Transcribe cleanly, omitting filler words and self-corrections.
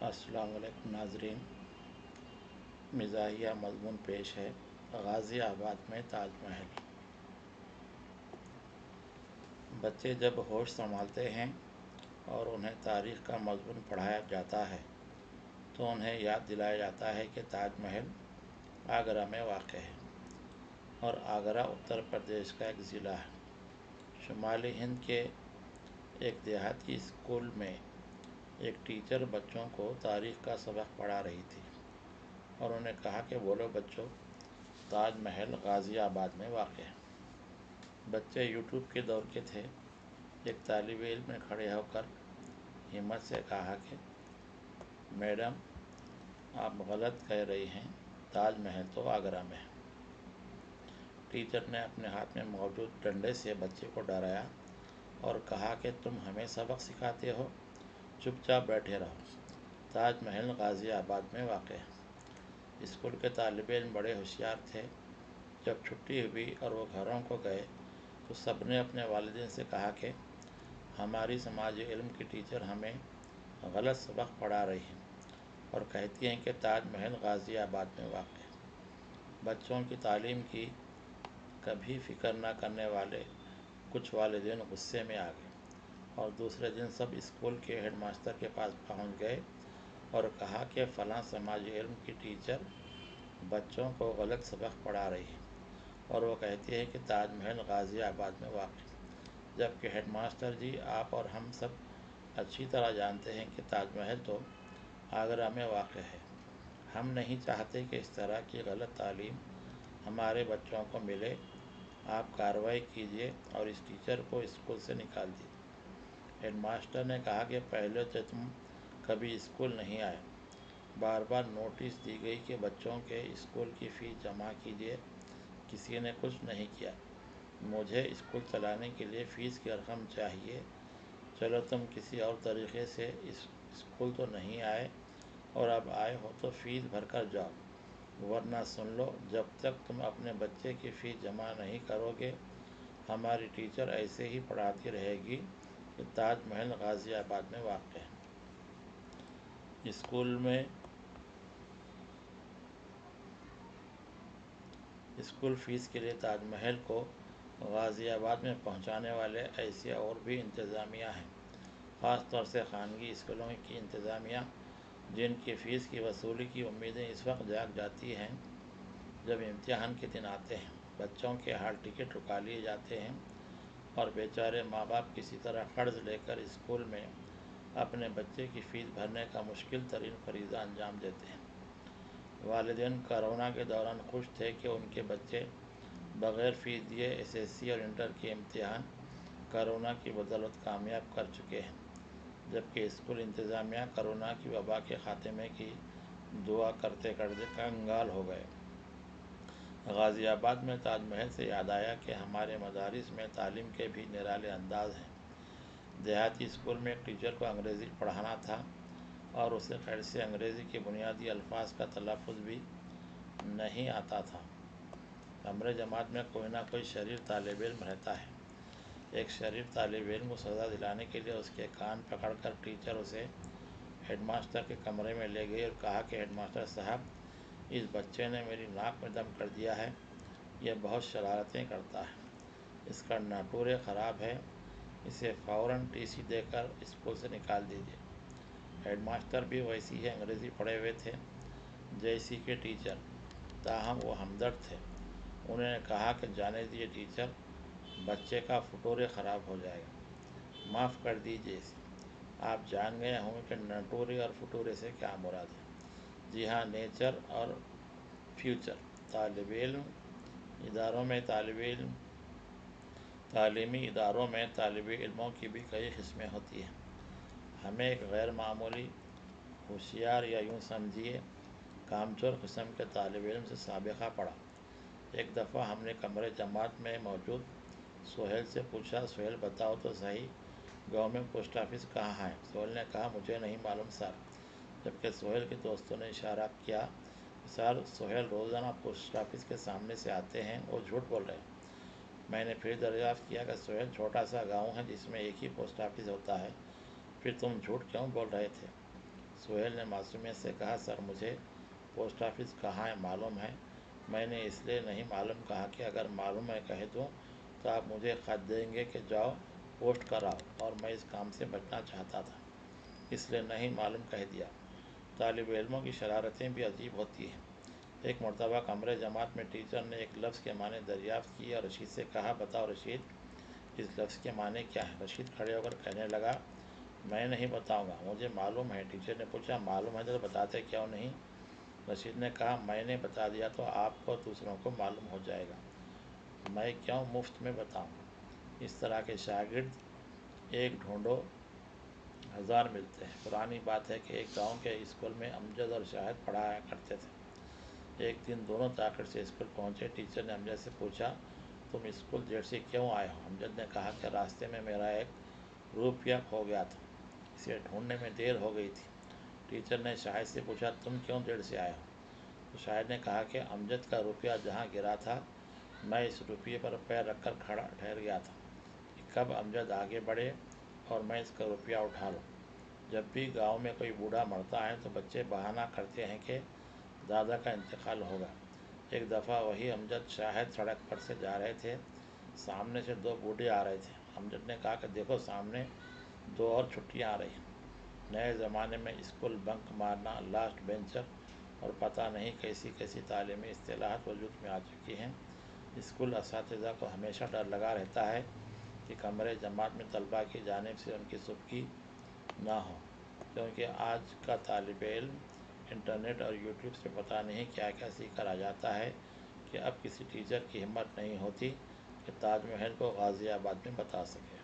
السلام علیکم ناظرین، مزاحیہ مضمون پیش ہے غازی آباد میں تاج محل۔ بچے جب ہوش سنبھالتے ہیں اور انہیں تاریخ کا مضمون پڑھایا جاتا ہے تو انہیں یاد دلایا جاتا ہے کہ تاج محل آگرہ میں واقع ہے، اور آگرہ اتر پردیش کا ایک ضلع ہے۔ شمالی ہند کے ایک دیہاتی اسکول میں ایک ٹیچر بچوں کو تاریخ کا سبق پڑھا رہی تھی اور انہیں کہا کہ بولو بچوں، تاج محل غازی آباد میں واقع ہے۔ بچے یوٹیوب کے دور کے تھے۔ ایک طالب علم نے کھڑے ہو کر ہمت سے کہا کہ میڈم، آپ غلط کہہ رہی ہیں، تاج محل تو آگرہ میں ہے۔ ٹیچر نے اپنے ہاتھ میں موجود ڈنڈے سے بچے کو ڈرایا اور کہا کہ تم ہمیں سبق سکھاتے ہو، چپ چاپ بیٹھے رہو، تاج محل غازی آباد میں واقع ہے۔ اسکول کے طالب علم بڑے ہوشیار تھے۔ جب چھٹی ہوئی اور وہ گھروں کو گئے تو سب نے اپنے والدین سے کہا کہ ہماری سماجی علم کی ٹیچر ہمیں غلط سبق پڑھا رہی ہے اور کہتی ہیں کہ تاج محل غازی آباد میں واقع ہے۔ بچوں کی تعلیم کی کبھی فکر نہ کرنے والے کچھ والدین غصے میں آ گئے اور دوسرے دن سب اسکول کے ہیڈ ماسٹر کے پاس پہنچ گئے اور کہا کہ فلاں سماجی علم کی ٹیچر بچوں کو غلط سبق پڑھا رہی ہے اور وہ کہتی ہے کہ تاج محل غازی آباد میں واقع ہے، جبکہ ہیڈ ماسٹر جی، آپ اور ہم سب اچھی طرح جانتے ہیں کہ تاج محل تو آگرہ میں واقع ہے۔ ہم نہیں چاہتے کہ اس طرح کی غلط تعلیم ہمارے بچوں کو ملے۔ آپ کارروائی کیجیے اور اس ٹیچر کو اسکول سے نکال دیجیے۔ ہیڈ ماسٹر نے کہا کہ پہلے تو تم کبھی اسکول نہیں آئے، بار بار نوٹس دی گئی کہ بچوں کے اسکول کی فیس جمع کیجیے، کسی نے کچھ نہیں کیا۔ مجھے اسکول چلانے کے لیے فیس کی رقم چاہیے۔ چلو تم کسی اور طریقے سے اسکول تو نہیں آئے، اور اب آئے ہو تو فیس بھر کر جاؤ، ورنہ سن لو، جب تک تم اپنے بچے کی فیس جمع نہیں کرو گے ہماری ٹیچر ایسے ہی پڑھاتی رہے گی کہ تاج محل غازی آباد میں واقع ہے۔ اسکول فیس کے لیے تاج محل کو غازی آباد میں پہنچانے والے ایسے اور بھی انتظامیہ ہیں، خاص طور سے خانگی اسکولوں کی انتظامیہ، جن کی فیس کی وصولی کی امیدیں اس وقت جاگ جاتی ہیں جب امتحان کے دن آتے ہیں۔ بچوں کے ہال ٹکٹ رکا لیے جاتے ہیں اور بیچارے ماں باپ کسی طرح قرض لے کر اسکول میں اپنے بچے کی فیس بھرنے کا مشکل ترین فریضہ انجام دیتے ہیں۔ والدین کرونا کے دوران خوش تھے کہ ان کے بچے بغیر فیس دیے SSC اور انٹر کے امتحان کرونا کی بدولت کامیاب کر چکے ہیں، جبکہ اسکول انتظامیہ کرونا کی وبا کے خاتمے کی دعا کرتے کرتے کنگال ہو گئے۔ غازی آباد میں تاج محل سے یاد آیا کہ ہمارے مدارس میں تعلیم کے بھی نرالے انداز ہیں۔ دیہاتی اسکول میں ایک ٹیچر کو انگریزی پڑھانا تھا اور اسے خیر سے انگریزی کے بنیادی الفاظ کا تلفظ بھی نہیں آتا تھا۔ کمرے جماعت میں کوئی نہ کوئی شریر طالب علم رہتا ہے۔ ایک شریر طالب علم کو سزا دلانے کے لیے اس کے کان پکڑ کر ٹیچر اسے ہیڈ ماسٹر کے کمرے میں لے گئی اور کہا کہ ہیڈ ماسٹر صاحب، اس بچے نے میری ناک میں دم کر دیا ہے، یہ بہت شرارتیں کرتا ہے، اس کا ناٹورے خراب ہے، اسے فوراً TC دے کر اسکول سے نکال دیجیے۔ ہیڈ ماسٹر بھی ویسی ہی انگریزی پڑھے ہوئے تھے جیسی کہ ٹیچر، تاہم وہ ہمدرد تھے۔ انہوں نے کہا کہ جانے دیجیے ٹیچر، بچے کا فٹورے خراب ہو جائے گا، معاف کر دیجیے اسے۔ آپ جان گئے ہوں گے کہ نٹورے اور فٹورے سے کیا مراد ہے۔ جی ہاں، نیچر اور فیوچر۔ تعلیمی اداروں میں طالب علموں کی بھی کئی قسمیں ہوتی ہیں۔ ہمیں ایک غیر معمولی، ہوشیار یا یوں سمجھیے کامچور قسم کے طالب علم سے سابقہ پڑا۔ ایک دفعہ ہم نے کمرے جماعت میں موجود سہیل سے پوچھا، سہیل بتاؤ تو صحیح، گاؤں میں پوسٹ آفس کہاں ہے؟ سہیل نے کہا، مجھے نہیں معلوم سر، جبکہ سہیل کے دوستوں نے اشارہ کیا کہ سر، سہیل روزانہ پوسٹ آفس کے سامنے سے آتے ہیں، وہ جھوٹ بول رہے ہیں۔ میں نے پھر دریافت کیا کہ سہیل، چھوٹا سا گاؤں ہے جس میں ایک ہی پوسٹ آفس ہوتا ہے، پھر تم جھوٹ کیوں بول رہے تھے؟ سہیل نے معصومیت سے کہا، سر مجھے پوسٹ آفس کہاں ہے معلوم ہے۔ میں نے اس لیے نہیں معلوم کہا کہ اگر معلوم ہے کہہ دوں تو آپ مجھے خط دیں گے کہ جاؤ پوسٹ کراؤ، اور میں اس کام سے بچنا چاہتا تھا، اس لیے نہیں معلوم کہہ دیا۔ طالب علموں کی شرارتیں بھی عجیب ہوتی ہیں۔ ایک مرتبہ کمرے جماعت میں ٹیچر نے ایک لفظ کے معنی دریافت کیے اور رشید سے کہا، بتاؤ رشید، اس لفظ کے معنی کیا ہے؟ رشید کھڑے ہو کر کہنے لگا، میں نہیں بتاؤں گا، مجھے معلوم ہے۔ ٹیچر نے پوچھا، معلوم ہے تو بتاتے کیوں نہیں؟ رشید نے کہا، میں نے بتا دیا تو آپ کو دوسروں کو معلوم ہو جائے گا، میں کیوں مفت میں بتاؤں؟ اس طرح کے شاگرد ایک ڈھونڈو ہزار ملتے ہیں۔ پرانی بات ہے کہ ایک گاؤں کے اسکول میں امجد اور شاہد پڑھایا کرتے تھے۔ ایک دن دونوں تاخیر سے اسکول پہنچے۔ ٹیچر نے امجد سے پوچھا، تم اسکول دیر سے کیوں آئے ہو؟ امجد نے کہا کہ راستے میں میرا ایک روپیہ کھو گیا تھا، اسے ڈھونڈنے میں دیر ہو گئی تھی۔ ٹیچر نے شاہد سے پوچھا، تم کیوں دیر سے آئے ہو؟ تو شاہد نے کہا کہ امجد کا روپیہ جہاں گرا تھا میں اس روپیے پر پیر رکھ کر ٹھہر گیا تھا کہ کب امجد آگے بڑھے اور میں اس کا روپیہ اٹھا لوں۔ جب بھی گاؤں میں کوئی بوڑھا مرتا ہے تو بچے بہانہ کرتے ہیں کہ دادا کا انتقال ہوگا۔ ایک دفعہ وہی امجد شاہد سڑک پر سے جا رہے تھے، سامنے سے دو بوڑھے آ رہے تھے۔ امجد نے کہا کہ دیکھو سامنے دو اور چھٹیاں آ رہی ہیں۔ نئے زمانے میں اسکول بنک مارنا، لاسٹ بینچر اور پتہ نہیں کیسی کیسی تعلیمی اصطلاحات وجود میں آ چکی ہیں۔ اسکول اساتذہ کو ہمیشہ ڈر لگا رہتا ہے کہ کمرے جماعت میں طلباء کی جانب سے ان کی سبکی نہ ہو، کیونکہ آج کا طالب علم انٹرنیٹ اور یوٹیوب سے پتہ نہیں کیا کیا سیکھ کر آ جاتا ہے کہ اب کسی ٹیچر کی ہمت نہیں ہوتی کہ تاج محل کو غازی آباد میں بتا سکے۔